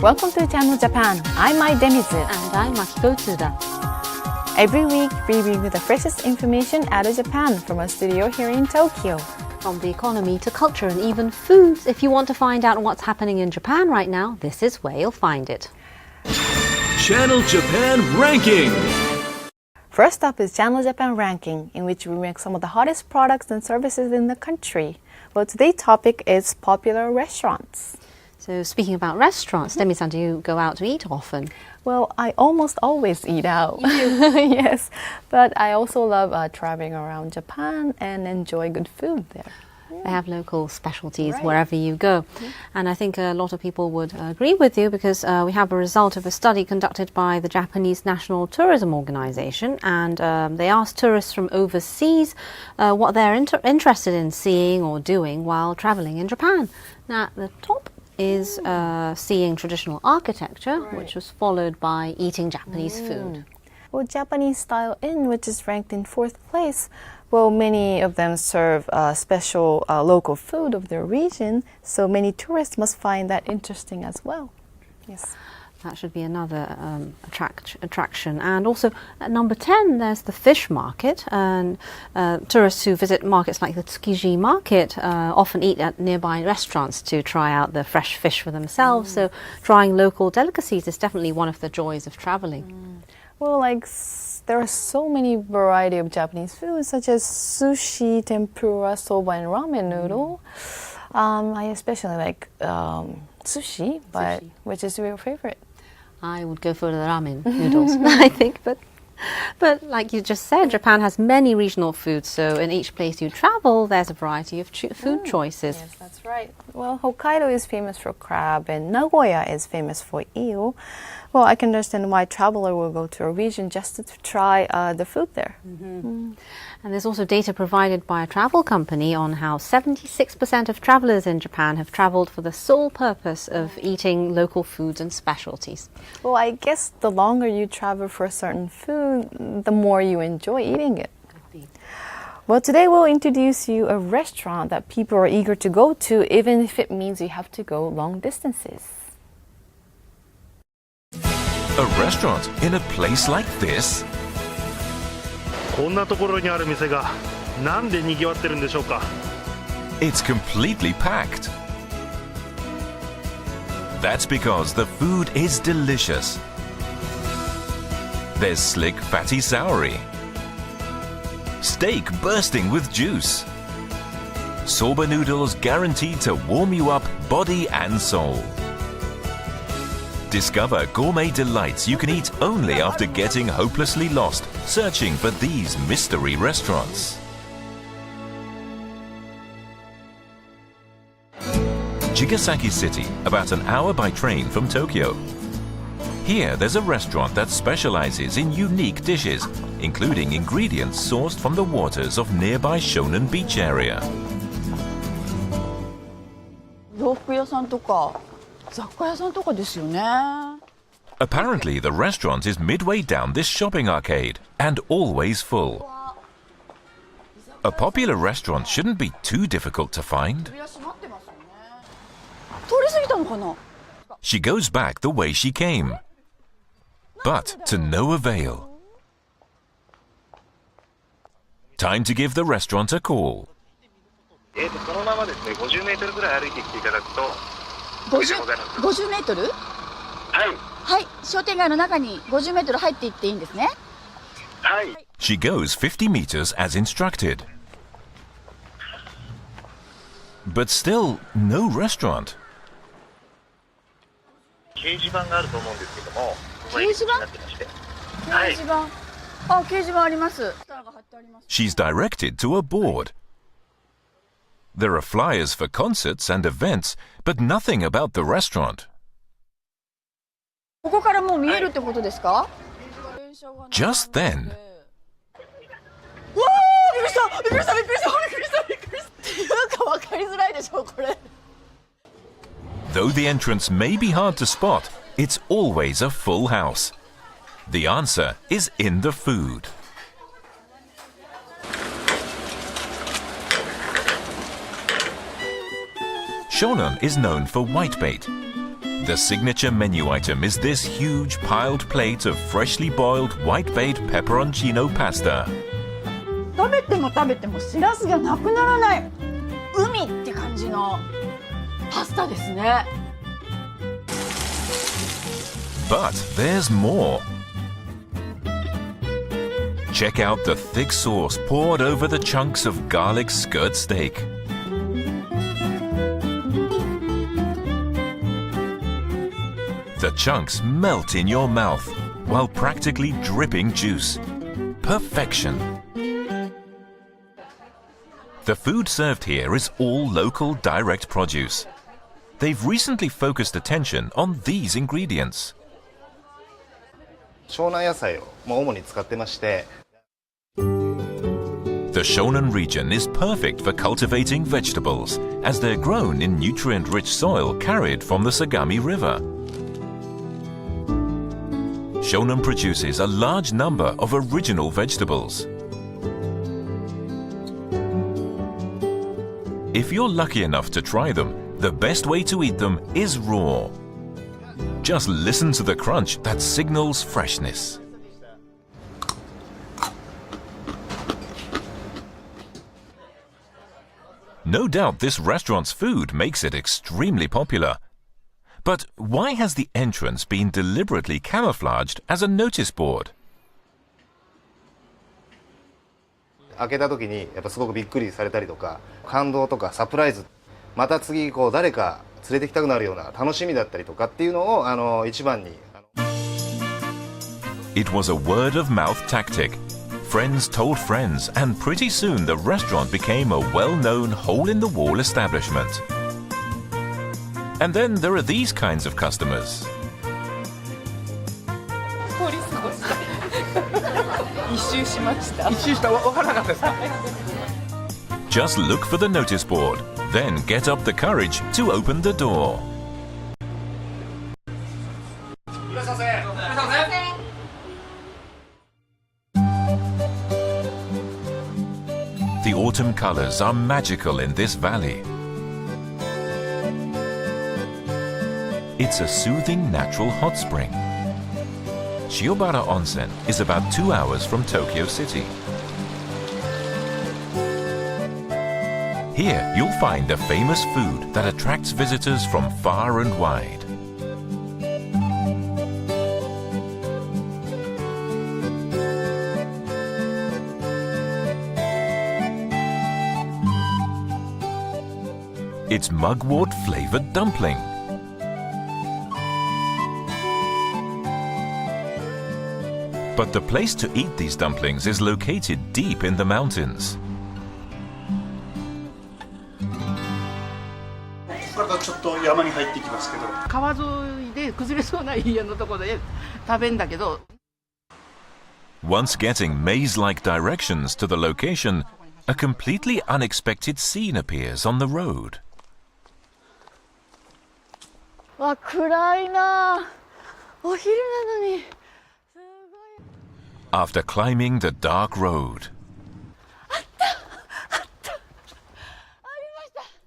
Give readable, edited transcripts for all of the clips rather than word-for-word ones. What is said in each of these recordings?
Welcome to Channel Japan. I'm Mai Demizu. And I'm Makiko Tsuda. Every week, we bring you the freshest information out of Japan from our studio here in Tokyo. From the economy to culture and even foods, if you want to find out what's happening in Japan right now, this is where you'll find it. Channel Japan Ranking. First up is Channel Japan Ranking, in which we rank some of the hottest products and services in the country. Well, today's topic is popular restaurants. So speaking about restaurants, Demi-san, do you go out to eat often? Well, I almost always eat out. Yes, but I also love traveling around Japan and enjoy good food there. They have local specialties Right. wherever you go. And I think a lot of people would agree with you because we have a result of a study conducted by the Japanese National Tourism Organization, and they asked tourists from overseas what they're interested in seeing or doing while traveling in Japan. Now, at the top is seeing traditional architecture, which was followed by eating Japanese food. Well, Japanese Style Inn, which is ranked in 4th place, well, many of them serve special local food of their region, so many tourists must find that interesting as well. Yes. That should be another attraction. And also at number 10, there's the fish market. And tourists who visit markets like the Tsukiji market often eat at nearby restaurants to try out the fresh fish for themselves. So trying local delicacies is definitely one of the joys of traveling. Well, there are so many variety of Japanese foods, such as sushi, tempura, soba, and ramen noodle. I especially like sushi, but which is your favorite? I would go for the ramen noodles, I think. But like you just said, Japan has many regional foods, so in each place you travel, there's a variety of food choices. Yes, that's right. Well, Hokkaido is famous for crab, and Nagoya is famous for eel. Well, I can understand why a traveler will go to a region just to try the food there. And there's also data provided by a travel company on how 76% of travelers in Japan have traveled for the sole purpose of eating local foods and specialties. Well, I guess the longer you travel for a certain food, the more you enjoy eating it. Well, today we'll introduce you a restaurant that people are eager to go to, even if it means you have to go long distances. A restaurant in a place like this? こんなところにある店がなんで賑わってるんでしょうか。 It's completely packed. That's because the food is delicious. There's slick fatty saori, steak bursting with juice, soba noodles guaranteed to warm you up body and soul. Discover gourmet delights you can eat only after getting hopelessly lost searching for these mystery restaurants. Chigasaki City, about an hour by train from Tokyo. Here there's a restaurant that specializes in unique dishes, including ingredients sourced from the waters of nearby Shonan Beach area. 洋服屋さんとか雑貨屋さんとかですよね。 Apparently the restaurant is midway down this shopping arcade and always full. A popular restaurant shouldn't be too difficult to find. 通り過ぎたのかな。 She goes back the way she came, but to no avail. Time to give the restaurant a call. そのままですね、50メートルぐらい歩いてきていただくと、50メートル？はい。はい、商店街の中に50メートル入っていっていいんですね。はい。 She goes 50 meters as instructed. But still, no restaurant. 掲示板があると思うんですけども、掲示板？になってまして。掲示板。あ、掲示板あります。 She's directed to a board. There are flyers for concerts and events, but nothing about the restaurant. ここからもう見えるってことですか？ Just then, わー、びっくりしたびっくりしたびっくりしたびっくりしたびっくりしたっていうか分かりづらいでしょこれ。 though the entrance may be hard to spot, it's always a full house. The answer is in the food. Shonan is known for whitebait. The signature menu item is this huge piled plate of freshly boiled white-baked pepperoncino pasta. 食べても食べてもしらすがなくならない海って感じのパスタですね。 But there's more. Check out the thick sauce poured over the chunks of garlic skirt steak. The chunks melt in your mouth while practically dripping juice. Perfection. The food served here is all local direct produce. They've recently focused attention on these ingredients. 湘南野菜を主に使ってまして。 The Shonan region is perfect for cultivating vegetables, as they're grown in nutrient-rich soil carried from the Sagami River. Shonan produces a large number of original vegetables. If you're lucky enough to try them, the best way to eat them is raw. Just listen to the crunch that signals freshness. No doubt this restaurant's food makes it extremely popular. But why has the entrance been deliberately camouflaged as a notice board? 開けた時にやっぱすごくびっくりされたりとか、感動とかサプライズ、また次こう誰か連れてきたくなるような楽しみだったりとかっていうのを一番に。It was a word-of-mouth tactic. Friends told friends, and pretty soon the restaurant became a well-known hole-in-the-wall establishment. And then there are these kinds of customers. 通り過ごした。一周しました。一周したわからなかったですか Just look for the notice board, then get up the courage to open the door. The autumn colors are magical in this valley. It's a soothing natural hot spring. Shiobara Onsen is about 2 hours from Tokyo City. Here you'll find a famous food that attracts visitors from far and wide. It's mugwort-flavored dumpling. But the place to eat these dumplings is located deep in the mountains. ここからちょっと山に入っていきますけど。川沿いで崩れそうな家のところで食べんだけど。Once getting maze-like directions to the location, a completely unexpected scene appears on the road. わ、暗いな。お昼なのに。 After climbing the dark road,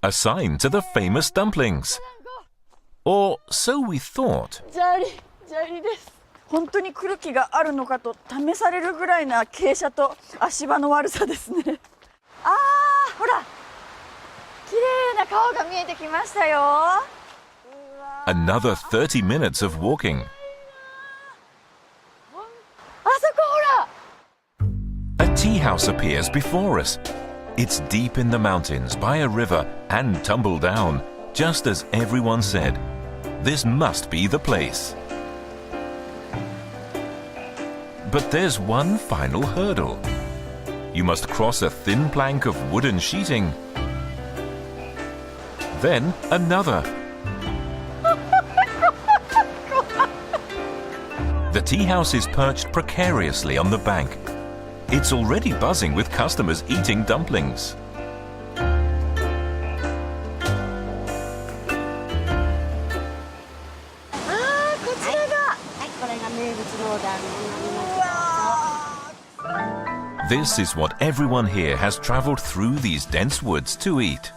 a sign to the famous dumplings. Or so we thought. 砂利です。本当に来る気があるのかと試されるぐらいな傾斜と足場の悪さですね。ああ、ほら、綺麗な川が見えてきましたよ。 Another 30 minutes of walking. あそこほら。 A tea house appears before us. It's deep in the mountains by a river and tumble down, just as everyone said. This must be the place. But there's one final hurdle. You must cross a thin plank of wooden sheeting. Then another. The tea house is perched precariously on the bank. It's already buzzing with customers eating dumplings. This is what everyone here has traveled through these dense woods to eat.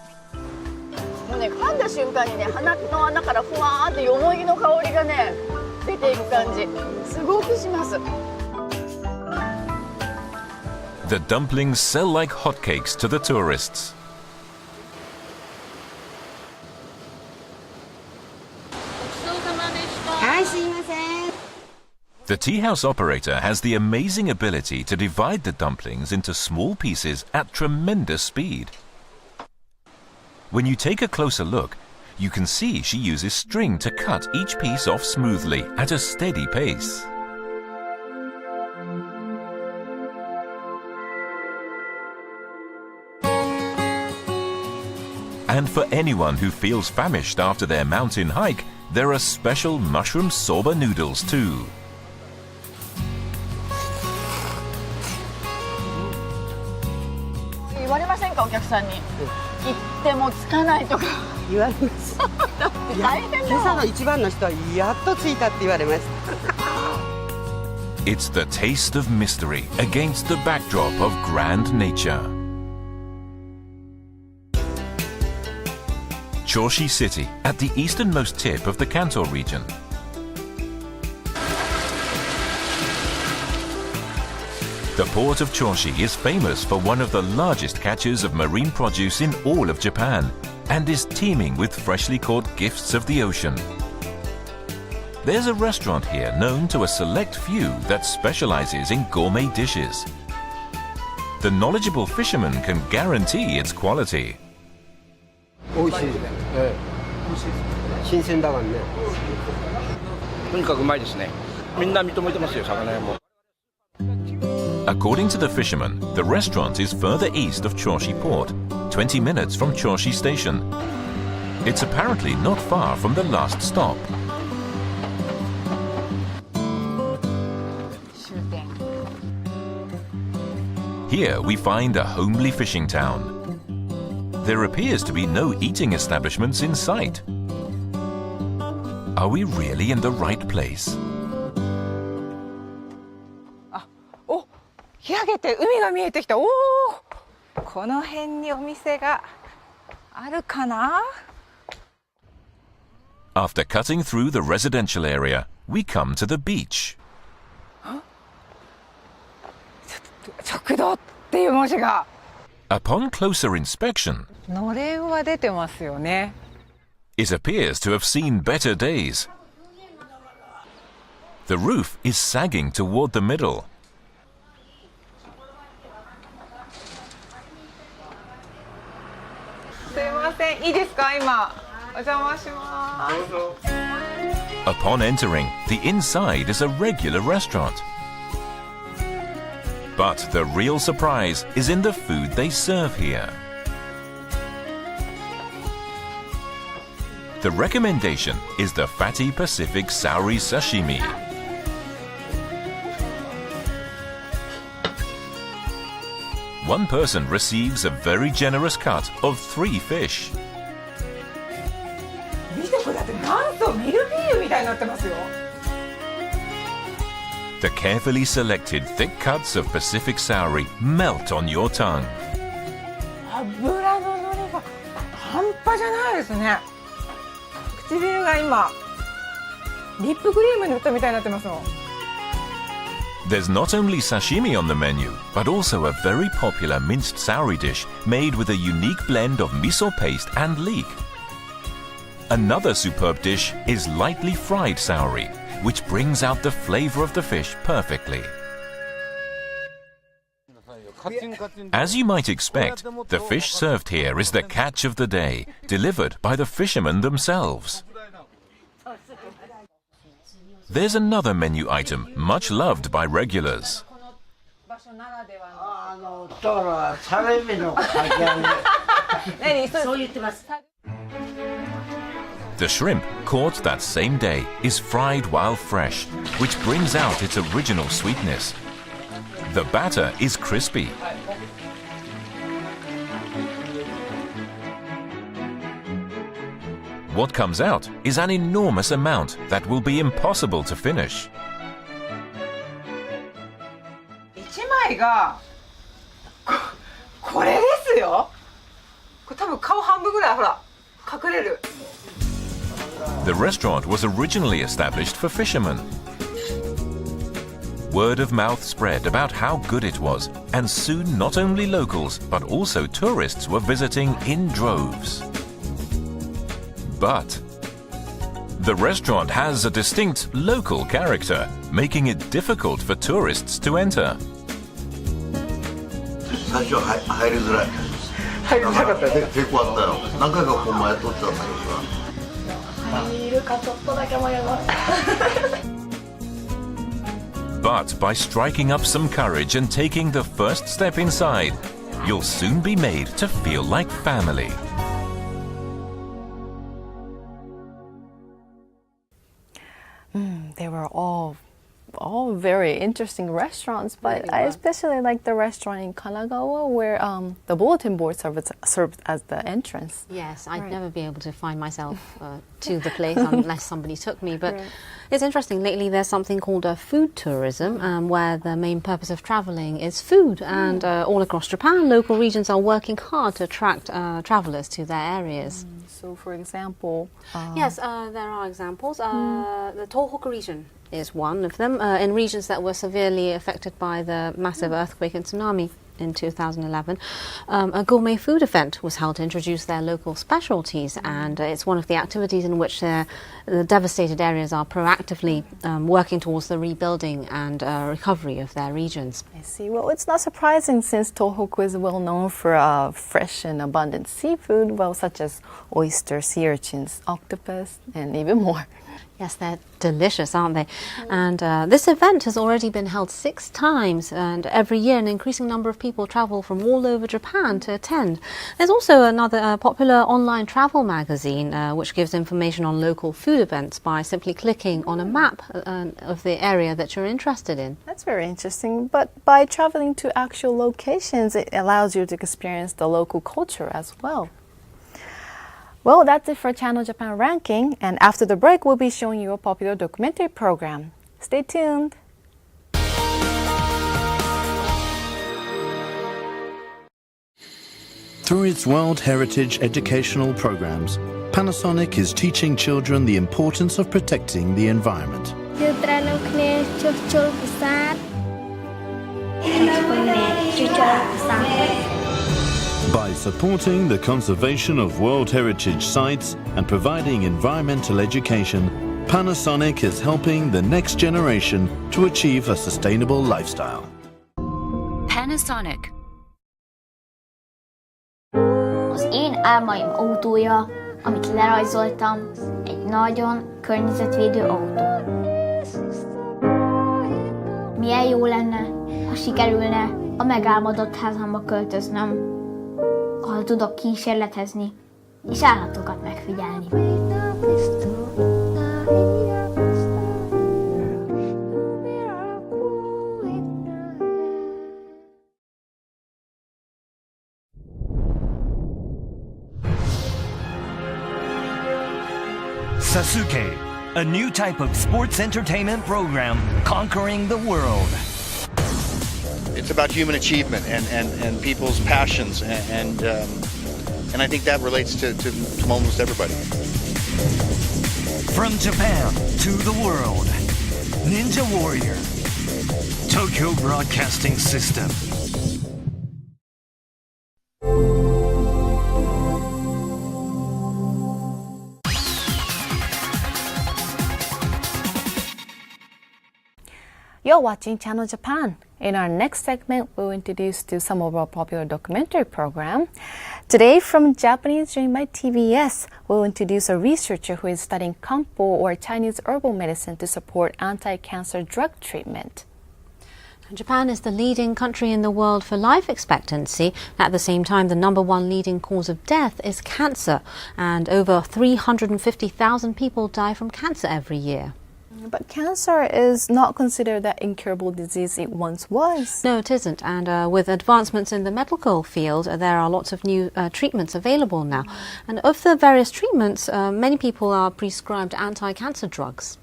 もうね、噛んだ瞬間にね、鼻の穴からふわーってよもぎの香りがね出ていく感じ、すごくします。 The dumplings sell like hotcakes to the tourists. The tea house operator has the amazing ability to divide the dumplings into small pieces at tremendous speed. When you take a closer look, you can see she uses string to cut each piece off smoothly at a steady pace. And for anyone who feels famished after their mountain hike, there are special mushroom soba noodles too. 言われませんか、お客さんに。行ってもつかないとか。言われます。だって大変だもん。今朝の一番の人はやっと着いたって言われました。 It's the taste of mystery against the backdrop of grand nature. Choshi City, at the easternmost tip of the Kanto region. The port of Choshi is famous for one of the largest catches of marine produce in all of Japan and is teeming with freshly caught gifts of the ocean. There's a restaurant here known to a select few that specializes in gourmet dishes. The knowledgeable fisherman can guarantee its quality. 美味しいですね。新鮮だからね。とにかくうまいですね。みんな認めてますよ、魚屋も。 According to the fisherman, the restaurant is further east of Choshi Port, 20 minutes from Choshi Station. It's apparently not far from the last stop. Here we find a homely fishing town. There appears to be no eating establishments in sight. Are we really in the right place? お、開けて海が見えてきた。おお、この辺にお店があるかな。 After cutting through the residential area, we come to the beach. 食堂っていう文字が。 Upon closer inspection, のれんは出てますよね。 it appears to have seen better days. The roof is sagging toward the middle. すいません、いいですか、今。お邪魔します。 Upon entering, the inside is a regular restaurant. But the real surprise is in the food they serve here. The recommendation is the fatty Pacific Sauri Sashimi. One person receives a very generous cut of 3 fish. 見てこれだってなんとミルフィーユみたいになってますよ。 The carefully selected thick cuts of Pacific Sauri melt on your tongue. 油の乗りが半端じゃないですね。唇が今リップクリーム塗ったみたいになってますもん。 There's not only sashimi on the menu, but also a very popular minced sauri dish made with a unique blend of miso paste and leek. Another superb dish is lightly fried sauri, which brings out the flavor of the fish perfectly. As you might expect, the fish served here is the catch of the day, delivered by the fishermen themselves. There's another menu item much loved by regulars. The shrimp caught that same day is fried while fresh, which brings out its original sweetness. The batter is crispy. What comes out is an enormous amount that will be impossible to finish. 1枚がこれですよ。これ多分顔半分ぐらいほら隠れる。 The restaurant was originally established for fishermen. Word of mouth spread about how good it was, and soon not only locals but also tourists were visiting in droves. But the restaurant has a distinct local character, making it difficult for tourists to enter. 最初は入りづらい。入りづらかったね。結構あったよ。何回かこう前通ったんだけどさ。入るかちょっとだけ迷います。 But by striking up some courage and taking the first step inside, you'll soon be made to feel like family. They were all very interesting restaurants, but I especially like the restaurant in Kanagawa where the bulletin board served as the entrance. Yes, I'd Right. never be able to find myself to the place unless somebody took me. But it's interesting, lately there's something called food tourism, where the main purpose of travelling is food. And all across Japan, local regions are working hard to attract travellers to their areas. So, for example, Yes, there are examples. The Tohoku region is one of them. In regions that were severely affected by the massive earthquake and tsunami in 2011, a gourmet food event was held to introduce their local specialties, and it's one of the activities in which the devastated areas are proactively working towards the rebuilding and recovery of their regions. I see. Well, it's not surprising since Tohoku is well known for fresh and abundant seafood, well, such as oysters, sea urchins, octopus, and even more. Yes, they're delicious, aren't they? And this event has already been held 6 times, and every year an increasing number of people travel from all over Japan to attend. There's also another popular online travel magazine which gives information on local food events by simply clicking on a map of the area that you're interested in. That's very interesting. But by traveling to actual locations, it allows you to experience the local culture as well. Well, that's it for Channel Japan Ranking, and after the break, we'll be showing you a popular documentary program. Stay tuned. Through its World Heritage educational programs, Panasonic is teaching children the importance of protecting the environment. By supporting the conservation of World Heritage sites and providing environmental education, Panasonic is helping the next generation to achieve a sustainable lifestyle. Panasonic. Az én álmaim autója, amit lerajzoltam, egy nagyon környezetvédő autó. Milyen jó lenne, ha sikerülne a megálmodott házamba költöznöm, ahol tudok kísérletezni és állatokat megfigyelni. Sasuke, a new type of sports entertainment program conquering the world. It's about human achievement and people's passions, and I think that relates to almost everybody. From Japan to the world, Ninja Warrior, Tokyo Broadcasting System. You're watching Channel Japan. In our next segment, we'll introduce to some of our popular documentary program. Today, from Japanese Dream by TBS, we'll introduce a researcher who is studying Kampo, or Chinese herbal medicine, to support anti-cancer drug treatment. Japan is the leading country in the world for life expectancy. At the same time, the #1 leading cause of death is cancer, and over 350,000 people die from cancer every year. But cancer is not considered that incurable disease it once was. No, it isn't. And with advancements in the medical field, there are lots of new treatments available now. And of the various treatments, many people are prescribed anti-cancer drugs.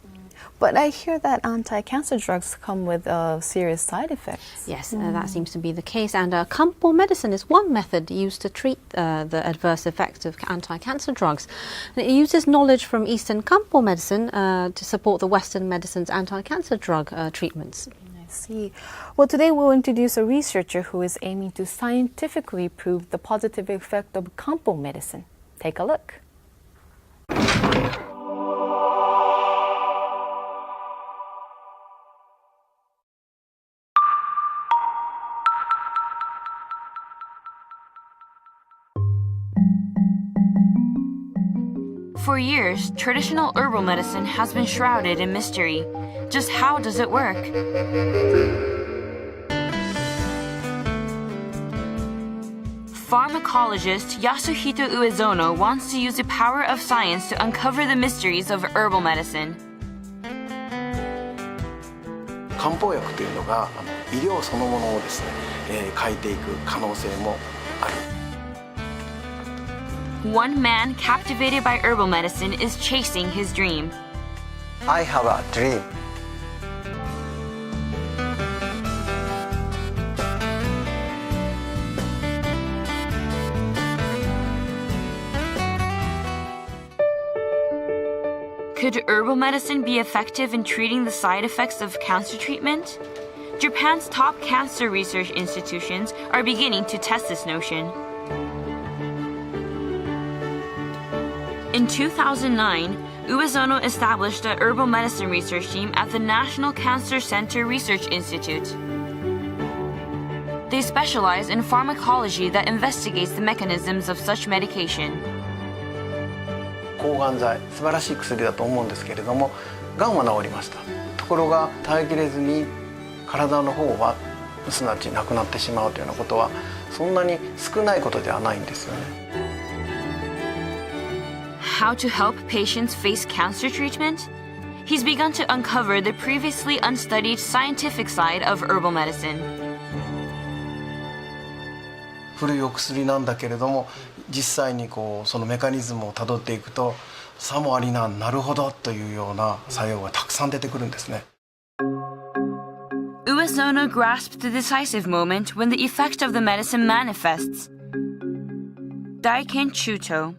But I hear that anti-cancer drugs come with serious side effects. Yes, that seems to be the case. And Kampo medicine is one method used to treat the adverse effects of anti-cancer drugs. And it uses knowledge from Eastern Kampo medicine to support the Western medicine's anti-cancer drug treatments. I see. Well, today we'll introduce a researcher who is aiming to scientifically prove the positive effect of Kampo medicine. Take a look. For years, traditional herbal medicine has been shrouded in mystery. Just how does it work? Pharmacologist Yasuhito Uezono wants to use the power of science to uncover the mysteries of herbal medicine. 漢方薬というのが医療そのものをですね、変えていく可能性もある。 One man captivated by herbal medicine is chasing his dream. I have a dream. Could herbal medicine be effective in treating the side effects of cancer treatment? Japan's top cancer research institutions are beginning to test this notion. In 2009, Uezono established a herbal medicine research team at the National Cancer Center Research Institute. They specialize in pharmacology that investigates the mechanisms of such medication. 抗がん剤、素晴らしい薬だと思うんですけれども、がんは治りました。ところが耐えきれずに体の方はすなわちなくなってしまうというようなことはそんなに少ないことではないんですよね。 How to help patients face cancer treatment? He's begun to uncover the previously unstudied scientific side of herbal medicine. 古いお薬なんだけれども、実際にそのメカニズムをたどっていくと、さもありなんなるほどというような作用がたくさん出てくるんですね。 Uezono grasped the decisive moment when the effect of the medicine manifests. Daiken Chuto.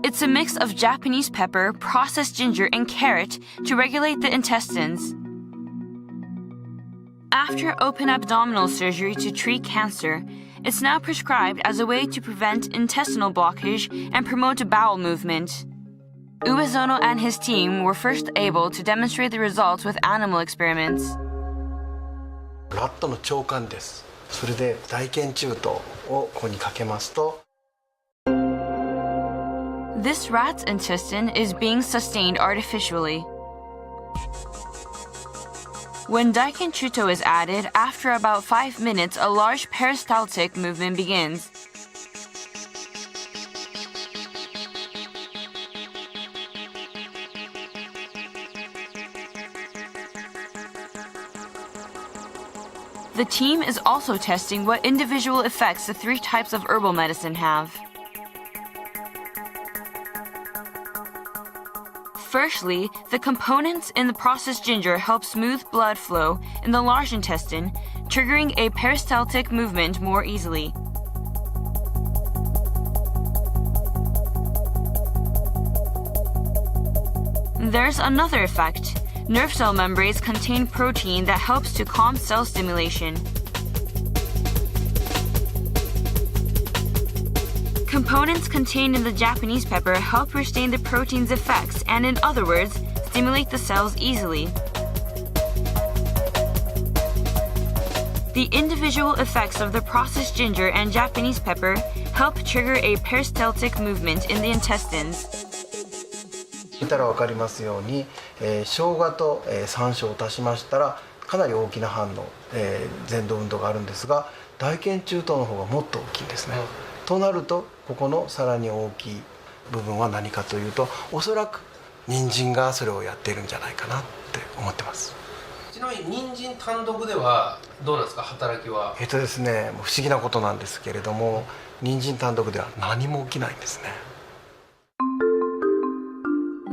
It's a mix of Japanese pepper, processed ginger, and carrot to regulate the intestines. After open abdominal surgery to treat cancer, it's now prescribed as a way to prevent intestinal blockage and promote bowel movement. Uezono and his team were first able to demonstrate the results with animal experiments. ラットの腸管です。それで大腱中等をここにかけますと。 This rat's intestine is being sustained artificially. When Daiken Chuto is added, after about 5 minutes, a large peristaltic movement begins. The team is also testing what individual effects the 3 types of herbal medicine have. Firstly, the components in the processed ginger help smooth blood flow in the large intestine, triggering a peristaltic movement more easily. There's another effect. Nerve cell membranes contain protein that helps to calm cell stimulation. Components contained in the Japanese pepper help retain the protein's effects and, in other words, stimulate the cells easily. The individual effects of the processed ginger and Japanese pepper help trigger a peristaltic movement in the intestines. 見たら分かりますように、生姜と、山椒を足しましたらかなり大きな反応、前動運動があるんですが、大腱中等の方がもっと大きいんですね。となるとここのさらに大きい部分は何かというと、おそらく人参がそれをやっているんじゃないかなって思ってます。ちなみに人参単独ではどうなんですか、働きは。ですね、不思議なことなんですけれども、人参単独では何も起きないんですね。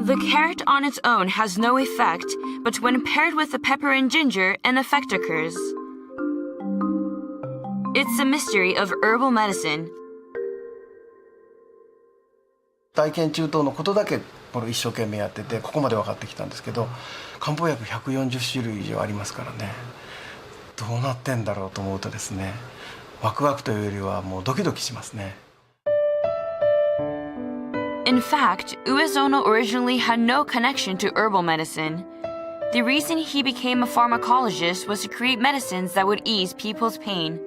The carrot on its own has no effect, but when paired with the pepper and ginger, an effect occurs. It's a mystery of herbal medicine. 大腱中等のことだけこれ一生懸命やっててここまで分かってきたんですけど、漢方薬140種類以上ありますからね、どうなってんだろうと思うとですね、ワクワクというよりはもうドキドキしますね。In fact, Uezono originally had no connection to herbal medicine. The reason he became a pharmacologist was to create medicines that would ease people's pain.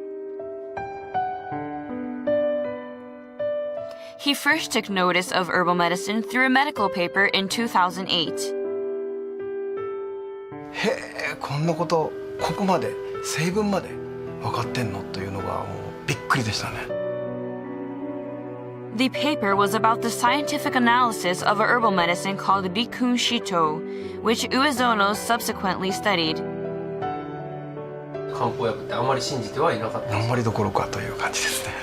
He first took notice of herbal medicine through a medical paper in 2008. へえ、こんなことここまで成分まで分かってんのというのがもうびっくりでしたね。The paper was about the scientific analysis of a herbal medicine called Rikun Shito, which Uezono subsequently studied. 漢方薬ってあんまり信じてはいなかった。あんまりどころかという感じですね。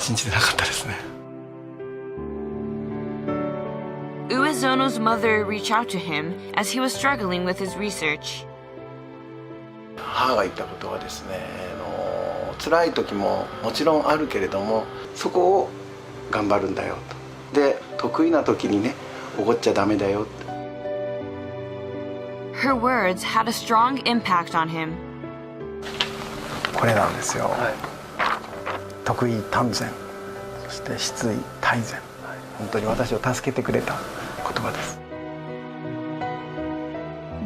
信じてなかったですね。Uezono's mother reached out to him as he was struggling with his research. 母が言ったことはですね、辛い時ももちろんあるけれども、そこを頑張るんだよと。で、得意な時にね、怒っちゃダメだよって。Her words had a strong impact on him. これなんですよ。得意丹前、そして失意大前。本当に私を助けてくれた言葉です。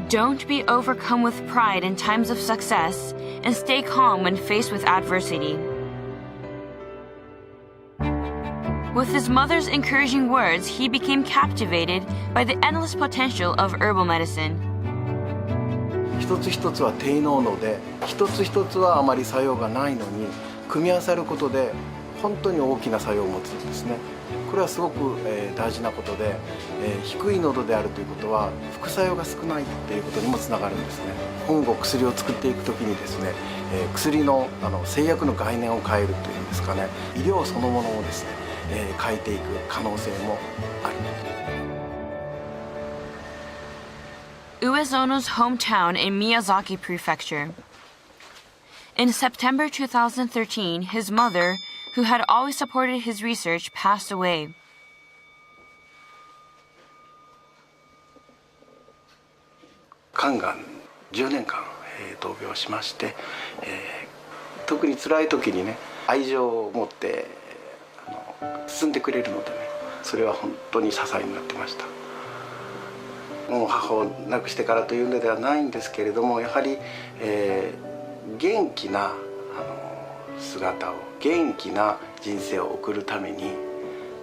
Don't be overcome with pride in times of success and stay calm when faced with adversity. With his mother's encouraging words, he became captivated by the endless potential of herbal medicine. 一つ一つは低濃度で、一つ一つはあまり作用がないのに組み合わさることで本当に大きな作用を持つんですね。これはすごく大事なことで、低い濃度であるということは副作用が少ないっていうことにもつながるんですね。今後薬を作っていくときにですね、薬の製薬の概念を変えるというんですかね、医療そのものをですね、変えていく可能性もある。Uezono's hometown in Miyazaki Prefecture. In September 2013, his mother, who had always supported his research, passed away. 肝がん10年間闘病しまして、特に辛い時にね、愛情を持って包んでくれるのでね、それは本当に支えになってました。もう母を亡くしてからというのではないんですけれども、やはり、元気な姿を、元気な人生を送るために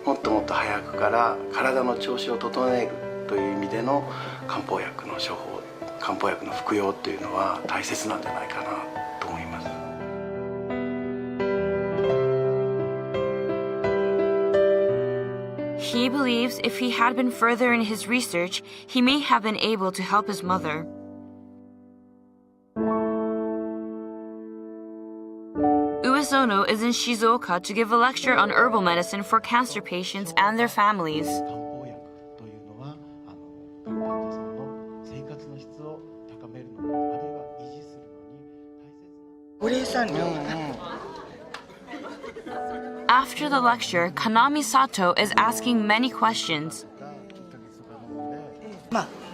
もっともっと早くから体の調子を整えるという意味での漢方薬の処方、漢方薬の服用というのは大切なんじゃないかなと思います。He believes if he had been further in his research, he may have been able to help his mother. Uezono is in Shizuoka to give a lecture on herbal medicine for cancer patients and their families. お礼産業。 After the lecture, Kanami Sato is asking many questions.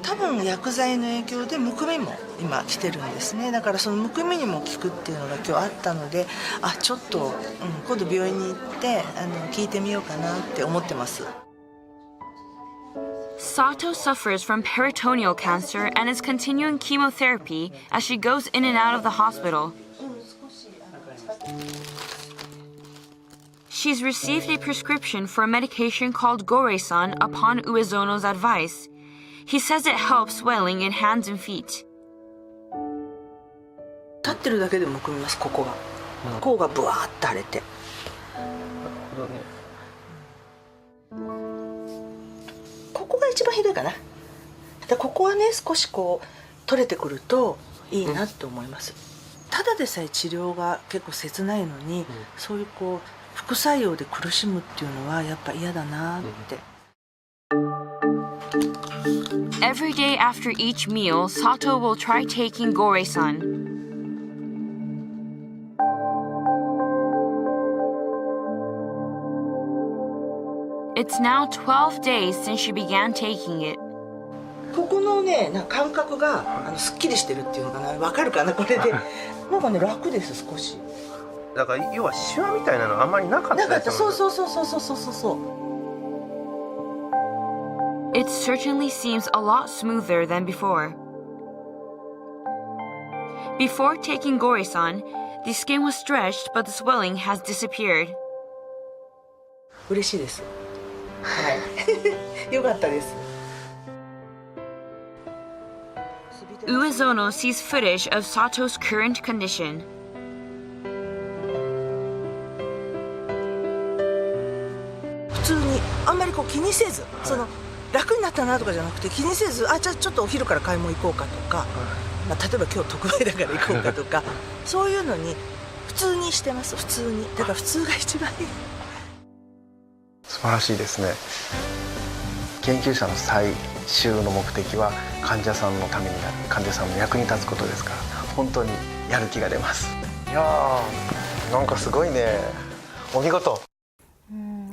多分薬剤の影響でむくみも今来てるんですね。だからそのむくみにも効くっていうのが今日あったので、ちょっと、今度病院に行って聞いてみようかなって思ってます。 Sato suffers from peritoneal cancer and is continuing chemotherapy as she goes in and out of the hospital. She's received a prescription for a medication called Goreisan upon Uezono's advice. He says it helps swelling in hands and feet. 立ってるだけでむくみます、ここが。ここがブワーッと腫れて。ここが一番ひどいかな。ここはね、少しこう取れてくるといいなって思います。ただでさえ治療が結構切ないのに、そういうこう副作用で苦しむっていうのはやっぱ嫌だなって。Every day after each meal, Sato will try taking Gore-san. It's now 12 days since she began taking it. ここのね、感覚がすっきりしてるっていうのかな、わかるかなこれで。なんかね楽です少し。だから要はシワみたいなのあんまりなかったですよね。なかった。そう。It certainly seems a lot smoother than before. Before taking Gore-san, the skin was stretched, but the swelling has disappeared. 嬉しいです。はい。よかったです。Uezono sees footage of Sato's current condition. 普通にあんまり気にせず、楽になったなとかじゃなくて気にせず、じゃあちょっとお昼から買い物行こうかとか、例えば今日特売だから行こうかとかそういうのに普通にしてます。普通に。だから普通が一番いい。素晴らしいですね。研究者の最終の目的は患者さんのためになる、患者さんの役に立つことですから本当にやる気が出ます。いやー、なんかすごいね。お見事。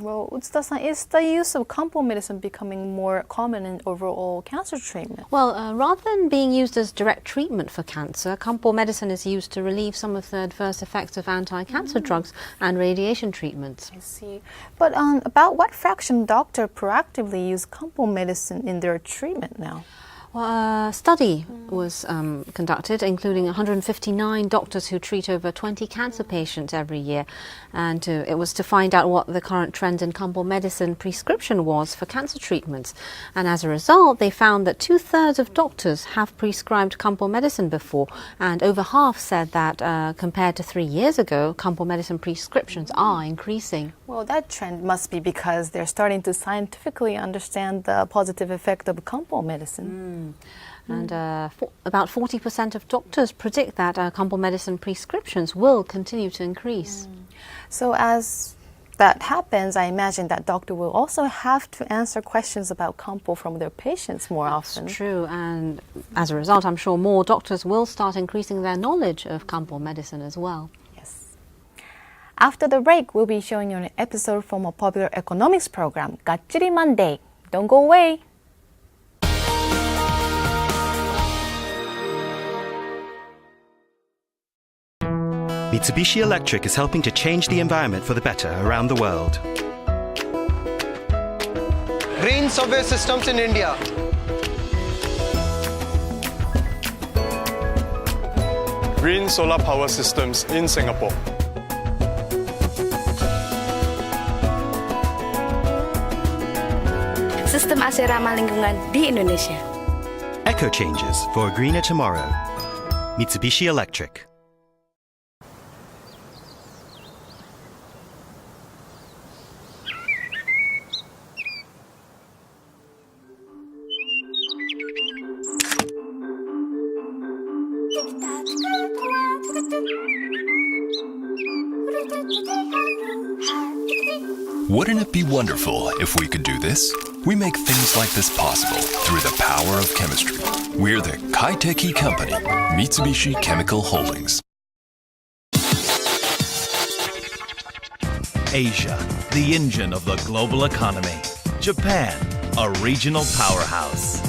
Well, Utsuda-san, is the use of Kampo medicine becoming more common in overall cancer treatment? Well, rather than being used as direct treatment for cancer, Kampo medicine is used to relieve some of the adverse effects of anti-cancer drugs and radiation treatments. I see. But about what fraction of doctors proactively use Kampo medicine in their treatment now? Well, a study was conducted, including 159 doctors who treat over 20 cancer patients every year, and it was to find out what the current trend in Kampo medicine prescription was for cancer treatments. And as a result, they found that 2/3 of doctors have prescribed Kampo medicine before, and over half said that compared to 3 years ago, Kampo medicine prescriptions are increasing. Well, that trend must be because they're starting to scientifically understand the positive effect of Kampo medicine. And about 40% of doctors predict that Kampo medicine prescriptions will continue to increase. So as that happens, I imagine that doctor will also have to answer questions about Kampo from their patients more often. That's true, and as a result, I'm sure more doctors will start increasing their knowledge of Kampo medicine as well. After the break, we'll be showing you an episode from a popular economics program, Gatsuri Monday. Don't go away! Mitsubishi Electric is helping to change the environment for the better around the world. Green subway systems in India. Green solar power systems in Singapore. Sistem AC ramah lingkungan di Indonesia. Eco changes for a greener tomorrow. Mitsubishi Electric. Wouldn't it be wonderful if we could do this? We make things like this possible through the power of chemistry. We're the Kaiteki Company, Mitsubishi Chemical Holdings. Asia, the engine of the global economy. Japan, a regional powerhouse.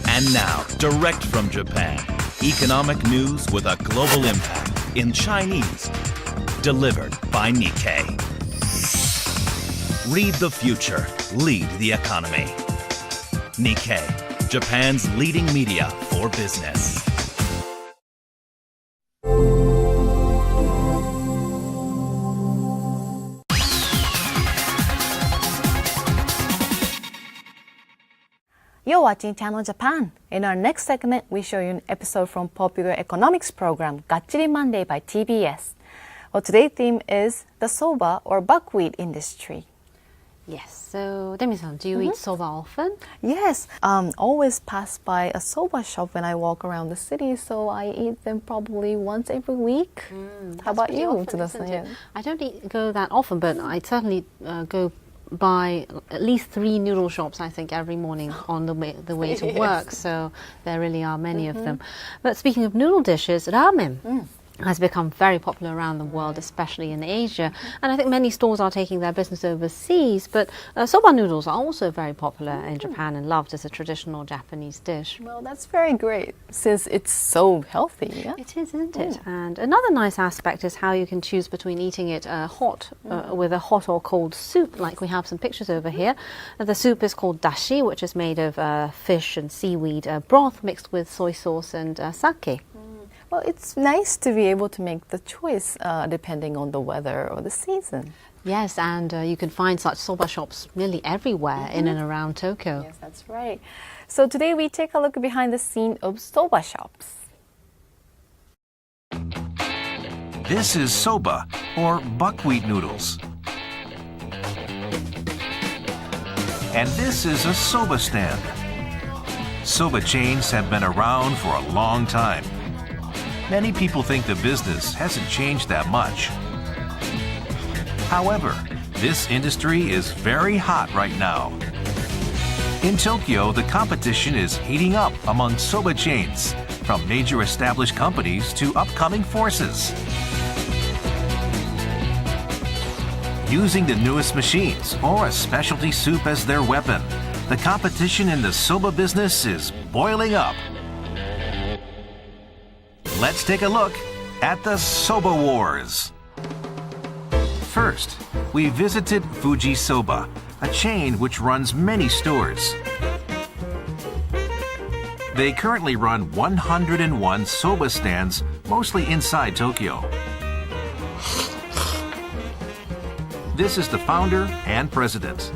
And now, direct from Japan, economic news with a global impact in Chinese, delivered by Nikkei. Read the future, lead the economy. Nikkei, Japan's leading media for business. You're watching Channel Japan. In our next segment, we show you an episode from popular economics program, Gatsuri Monday by TBS. Well, today's theme is the soba or buckwheat industry. Yes, so Demi-san, do you eat soba often? Yes, always pass by a soba shop when I walk around the city, so I eat them probably once every week. How about you, Utsuda-san? I don't go that often, but I certainly go by at least 3 noodle shops, I think, every morning on the way to work. So there really are many of them. But speaking of noodle dishes, ramen has become very popular around the world, especially in Asia. And I think many stores are taking their business overseas, but soba noodles are also very popular in Japan and loved as a traditional Japanese dish. Well, that's very great, since it's so healthy. Yeah? It is, isn't it? And another nice aspect is how you can choose between eating it hot with a hot or cold soup, like we have some pictures over here. The soup is called dashi, which is made of fish and seaweed broth mixed with soy sauce and sake. Well, it's nice to be able to make the choice depending on the weather or the season. Yes, and you can find such soba shops nearly everywhere in and around Tokyo. Yes, that's right. So today we take a look behind the scene of soba shops. This is soba, or buckwheat noodles. And this is a soba stand. Soba chains have been around for a long time. Many people think the business hasn't changed that much. However, this industry is very hot right now. In Tokyo, the competition is heating up among soba chains, from major established companies to upcoming forces. Using the newest machines or a specialty soup as their weapon, the competition in the soba business is boiling up. Let's take a look at the Soba Wars. First, we visited Fuji Soba, a chain which runs many stores. They currently run 101 soba stands, mostly inside Tokyo. This is the founder and president.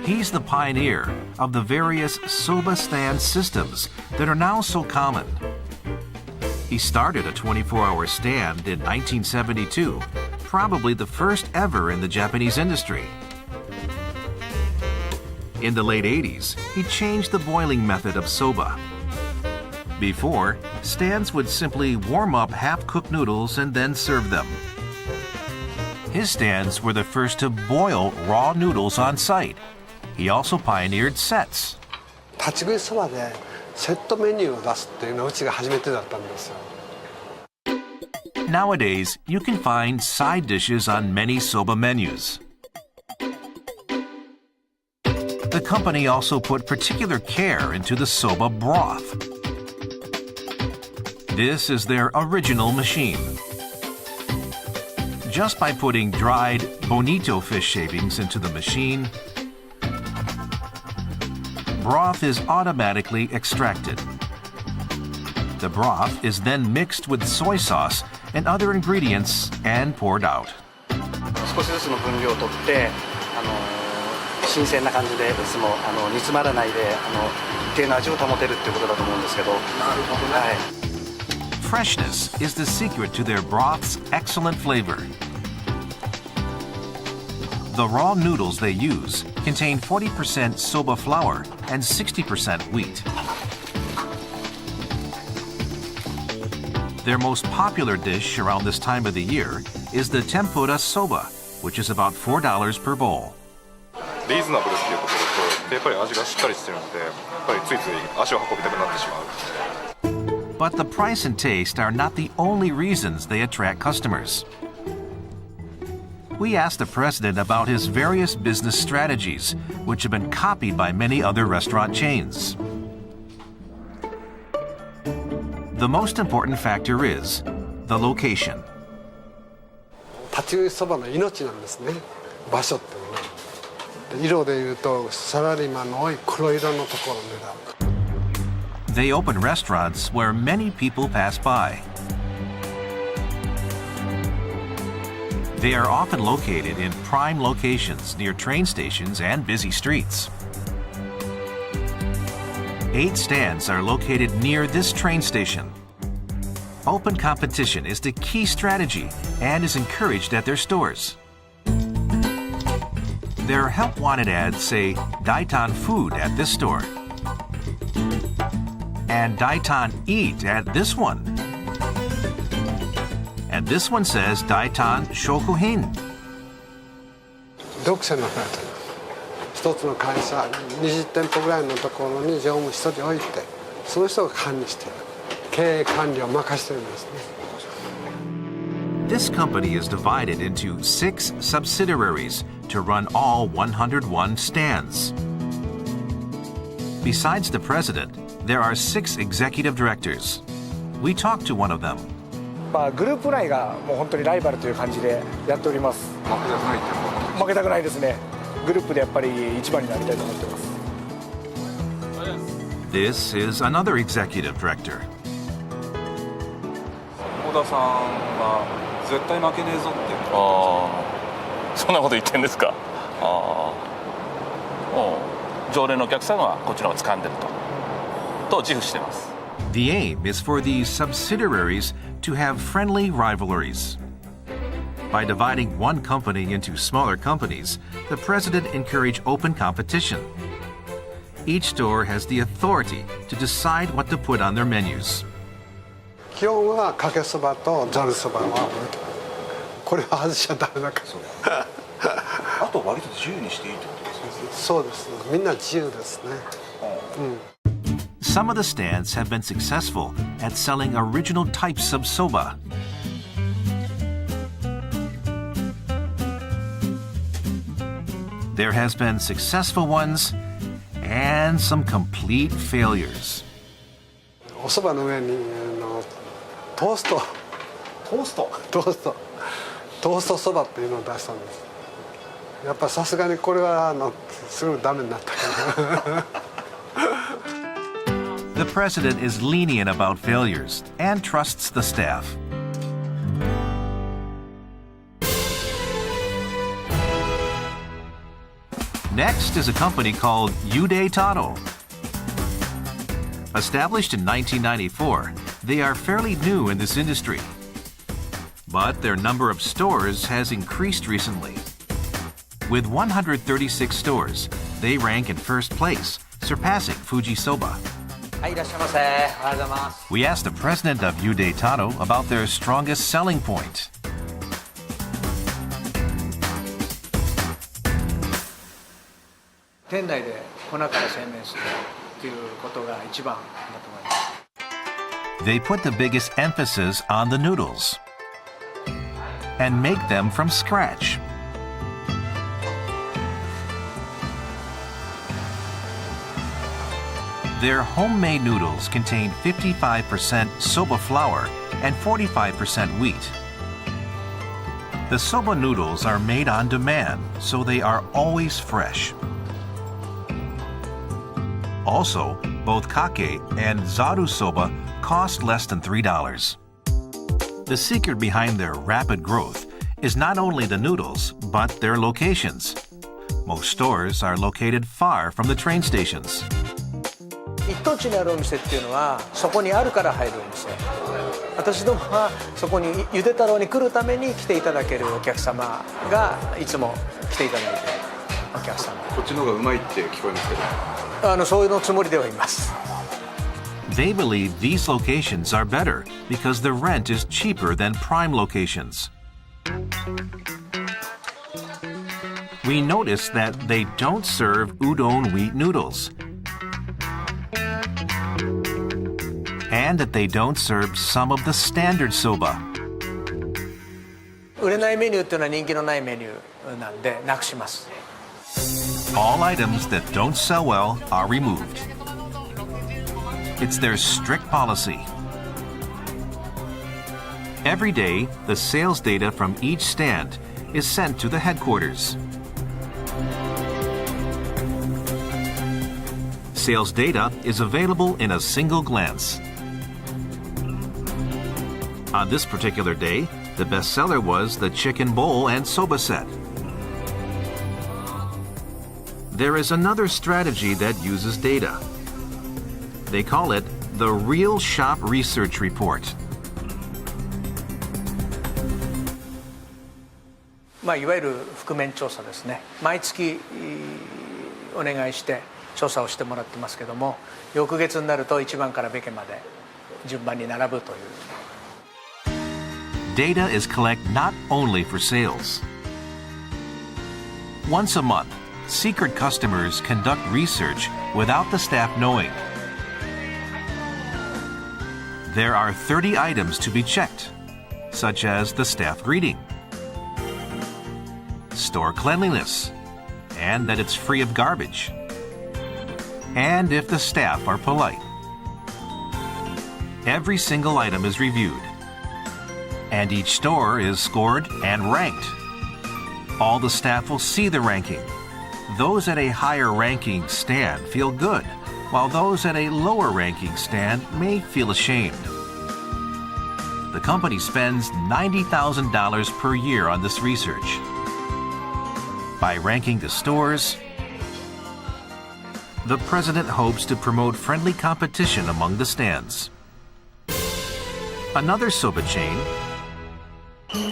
He's the pioneer of the various soba stand systems that are now so common. He started a 24-hour stand in 1972, probably the first ever in the Japanese industry. In the late 80s, he changed the boiling method of soba. Before, stands would simply warm up half-cooked noodles and then serve them. His stands were the first to boil raw noodles on site. He also pioneered sets. 立ち食いそばでセットメニューを出すっていうのはうちが初めてだったんですよ。 Nowadays, you can find side dishes on many soba menus. The company also put particular care into the soba broth. This is their original machine. Just by putting dried bonito fish shavings into the machine, broth is automatically extracted. The broth is then mixed with soy sauce and other ingredients and poured out. 少しずつの分量を取って新鮮な感じでいつも煮詰まらないで一定の味を保てるっていうことだと思うんですけど。なるほどね。 Freshness is the secret to their broth's excellent flavor. The raw noodles they use contain 40% soba flour and 60% wheat. Their most popular dish around this time of the year is the tempura soba, which is about $4 per bowl. リーズナブルっていうところとやっぱり味がしっかりしてるのでやっぱりついつい足を運びたくなってしまう。 But the price and taste are not the only reasons they attract customers. We asked the president about his various business strategies, which have been copied by many other restaurant chains. The most important factor is the location. 立ち食いそばの命なんですね。場所っていうのは。色でいうとサラリーマンの多い黒色のところを狙う。 They open restaurants where many people pass by. They are often located in prime locations near train stations and busy streets. 8 stands are located near this train station. Open competition is the key strategy and is encouraged at their stores. Their help-wanted ads say Daitan Food at this store and Daitan Eat at this one. And this one says Daitan Shokuhin. 独占の会社、一つの会社20店舗ぐらいのところに常務一人置いて、その人が管理している、経営管理を任せてるんですね。This company is divided into 6 subsidiaries to run all 101 stands. Besides the president, there are 6 executive directors. We talked to one of them. グループ内がもう本当にライバルという感じでやっております。負けたくないですね。グループでやっぱり一番になりたいと思ってます。This is another executive director. 小田さんが絶対負けねえぞって。そんなこと言ってんですか。常連のお客さんはこっちの方が掴んでると自負してます。The aim is for these subsidiaries to have friendly rivalries. By dividing one company into smaller companies, the president encouraged open competition. Each store has the authority to decide what to put on their menus. 基本はかけそばとざるそばは置いてある。これは外しちゃダメだから。あと割と自由にしていいってことですか。そうです。みんな自由ですね。Some of the stands have been successful at selling original types of soba. There has been successful ones and some complete failures. おそばの上にトーストそばっていうのを出したんです。やっぱさすがにこれはすぐダメになったから。The president is lenient about failures and trusts the staff. Next is a company called Yude Taro. Established in 1994, they are fairly new in this industry. But their number of stores has increased recently. With 136 stores, they rank in first place, surpassing Fuji Soba. We asked the president of Yude Taro about their strongest selling point. 店内で粉から製麺するということが一番だと思います。 They put the biggest emphasis on the noodles and make them from scratch. Their homemade noodles contain 55% soba flour and 45% wheat. The soba noodles are made on demand, so they are always fresh. Also, both kake and zaru soba cost less than $3. The secret behind their rapid growth is not only the noodles, but their locations. Most stores are located far from the train stations. 一等地にあるお店っていうのはそこにあるから入るお店。私どもはそこにゆで太郎に来るために来ていただけるお客様がいつも来ていただいているお客様。こっちの方がうまいって聞こえますけど。そういうのつもりではいます。They believe these locations are better because the rent is cheaper than prime locations. We noticed that they don't serve udon wheat noodles and that they don't serve some of the standard soba. 売れないメニューっていうのは人気のないメニューなんでなくします。All items that don't sell well are removed. It's their strict policy. Every day, the sales data from each stand is sent to the headquarters. Sales data is available in a single glance. On this particular day, the bestseller was the chicken bowl and soba set. There is another strategy that uses data. They call it the Real Shop Research Report. いわゆる覆面調査ですね。毎月お願いして調査をしてもらってますけども、翌月になると1番からベケまで順番に並ぶという。Data is collected not only for sales. Once a month, secret customers conduct research without the staff knowing. There are 30 items to be checked, such as the staff greeting, store cleanliness, and that it's free of garbage, and if the staff are polite. Every single item is reviewed, and each store is scored and ranked. All the staff will see the ranking. Those at a higher ranking stand feel good, while those at a lower ranking stand may feel ashamed. The company spends $90,000 per year on this research. By ranking the stores, the president hopes to promote friendly competition among the stands. Another soba chain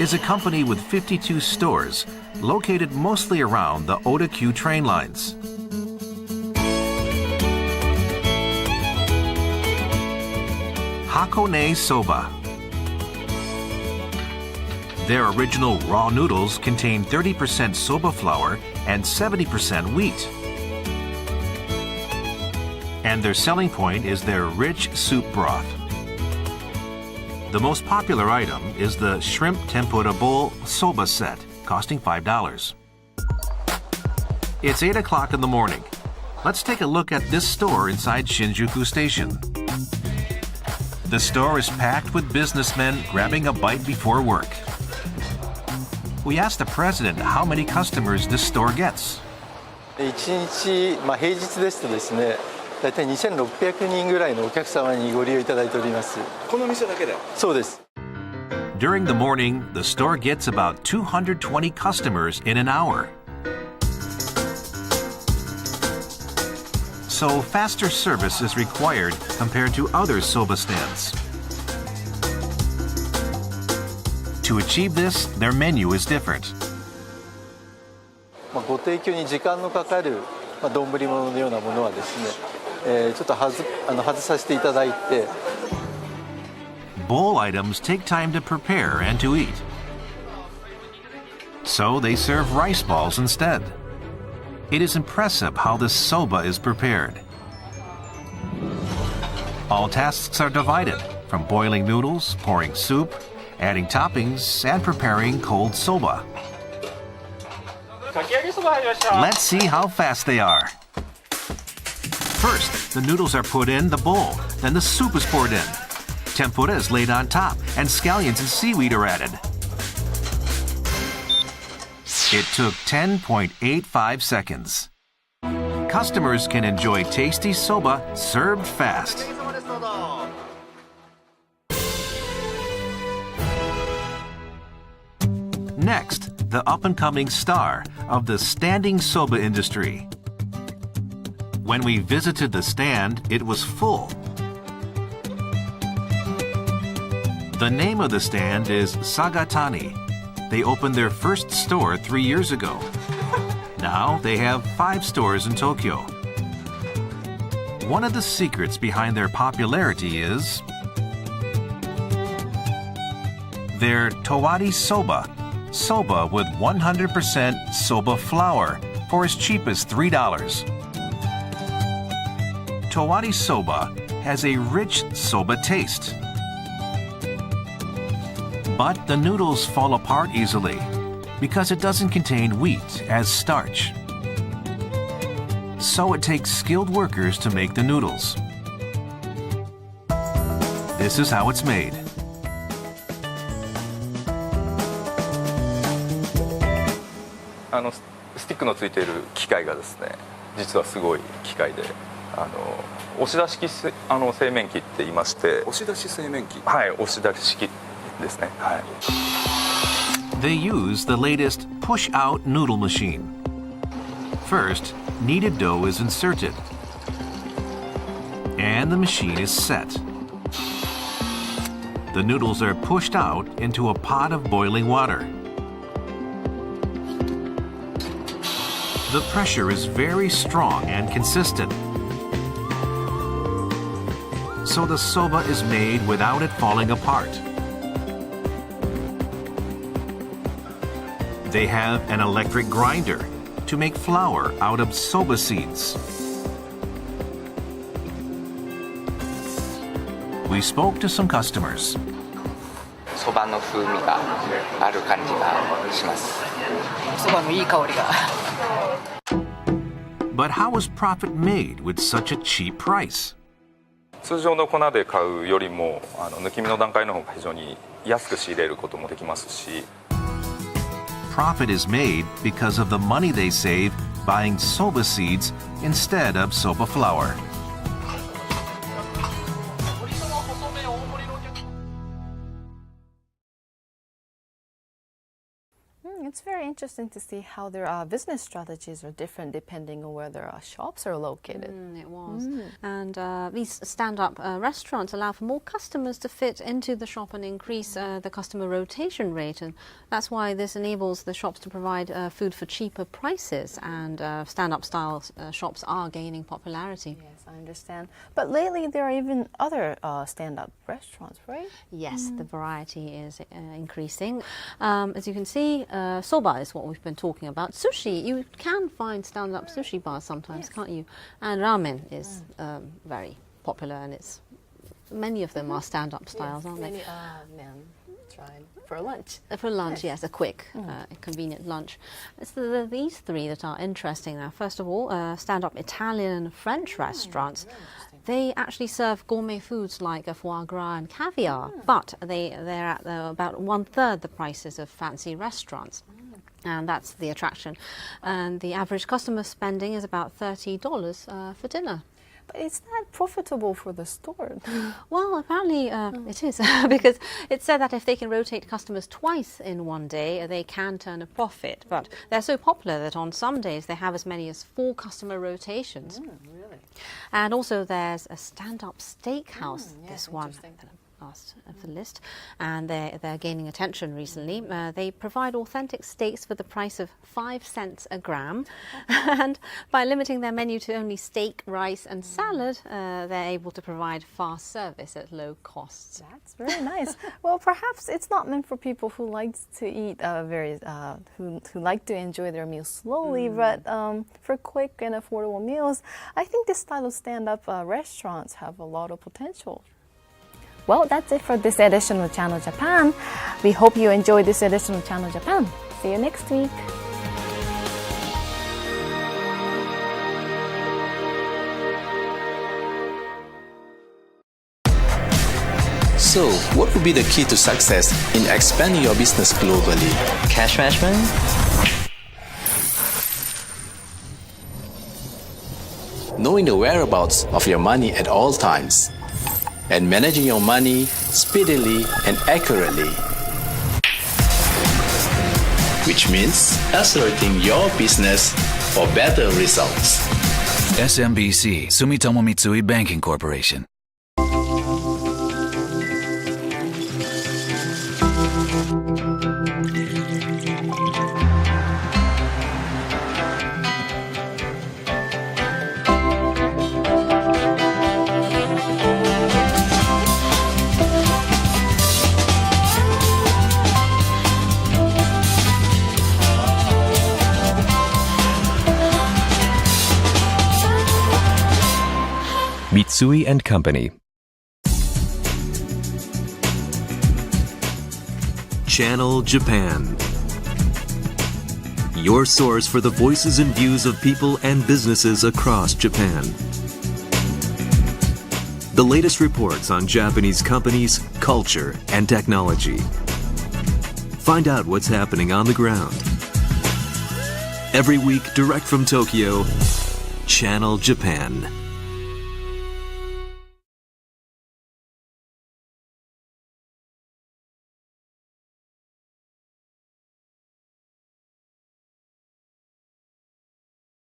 is a company with 52 stores located mostly around the Oda-Q train lines. Hakone Soba. Their original raw noodles contain 30% soba flour and 70% wheat. And their selling point is their rich soup broth. The most popular item is the shrimp tempura bowl soba set, costing $5. It's 8 o'clock in the morning. Let's take a look at this store inside Shinjuku Station. The store is packed with businessmen grabbing a bite before work. We asked the president how many customers this store gets. 1日、平日ですとですね、だいたい2600人ぐらいのお客様にご利用いただいております。この店だけで？そうです。During the morning, the store gets about 220 customers in an hour. So faster service is required compared to other soba stands. To achieve this, their menu is different. ご提供に時間のかかる丼物のようなものはですね、ちょっと外させていただいて。Bowl items take time to prepare and to eat. So they serve rice balls instead. It is impressive how this soba is prepared. All tasks are divided, from boiling noodles, pouring soup, adding toppings, and preparing cold soba. Let's see how fast they are. First, the noodles are put in the bowl, then the soup is poured in. Tempura is laid on top, and scallions and seaweed are added. It took 10.85 seconds. Customers can enjoy tasty soba served fast. Next, the up-and-coming star of the standing soba industry. When we visited the stand, it was full. The name of the stand is Sagatani. They opened their first store 3 years ago. Now they have 5 stores in Tokyo. One of the secrets behind their popularity is their Towari Soba, soba with 100% soba flour for as cheap as $3. Towari Soba has a rich soba taste. But the noodles fall apart easily because it doesn't contain wheat as starch. So it takes skilled workers to make the noodles. This is how it's made. The スティックのついている機械がですね、実はすごい機械で、押し出し式製麺機って言いまして、押し出し製麺機。はい、押し出し式ですね。はい。They use the latest push-out noodle machine. First, kneaded dough is inserted, and the machine is set. The noodles are pushed out into a pot of boiling water. The pressure is very strong and consistent, so the soba is made without it falling apart. They have an electric grinder to make flour out of soba seeds. We spoke to some customers. そばの風味がある感じがします。そばのいい香りが。But how is profit made with such a cheap price? 通常の粉で買うよりも抜き身の段階の方が非常に安く仕入れることもできますし。Profit is made because of the money they save buying soba seeds instead of soba flour. It's very interesting to see how their business strategies are different depending on where their shops are located. It was. And these stand-up restaurants allow for more customers to fit into the shop and increase the customer rotation rate. And that's why this enables the shops to provide food for cheaper prices. And stand-up style shops are gaining popularity. Yes, I understand. But lately there are even other stand-up restaurants, right? Yes, the variety is increasing. As you can see, soba is what we've been talking about. Sushi, you can find stand-up sushi bars sometimes, can't you? And ramen is very popular, and many of them are stand-up styles, aren't they? Many men tried for lunch. For lunch, yes, a quick, convenient lunch. It's these three that are interesting now. First of all, stand-up Italian and French restaurants. They actually serve gourmet foods like foie gras and caviar, but they're at about 1/3 the prices of fancy restaurants. And that's the attraction. And the average customer spending is about $30 for dinner. But it's not profitable for the store. Well, apparently it is, because it's said that if they can rotate customers twice in one day, they can turn a profit. But they're so popular that on some days they have as many as 4 customer rotations. Really? And also there's a stand-up steakhouse, this one. Last of the list, and they're gaining attention recently. They provide authentic steaks for the price of 5 cents a gram, and by limiting their menu to only steak, rice and salad, they're able to provide fast service at low costs. That's very nice. Well, perhaps it's not meant for people who like to eat who like to enjoy their meals slowly, but for quick and affordable meals, I think this style of stand-up restaurants have a lot of potential. Well, that's it for this edition of Channel Japan. We hope you enjoyed this edition of Channel Japan. See you next week. So, what would be the key to success in expanding your business globally? Cash management? Knowing the whereabouts of your money at all times. And managing your money speedily and accurately. Which means accelerating your business for better results. SMBC Sumitomo Mitsui Banking Corporation. Mitsui & Company. Channel Japan. Your source for the voices and views of people and businesses across Japan. The latest reports on Japanese companies, culture, and technology. Find out what's happening on the ground. Every week, direct from Tokyo, Channel Japan.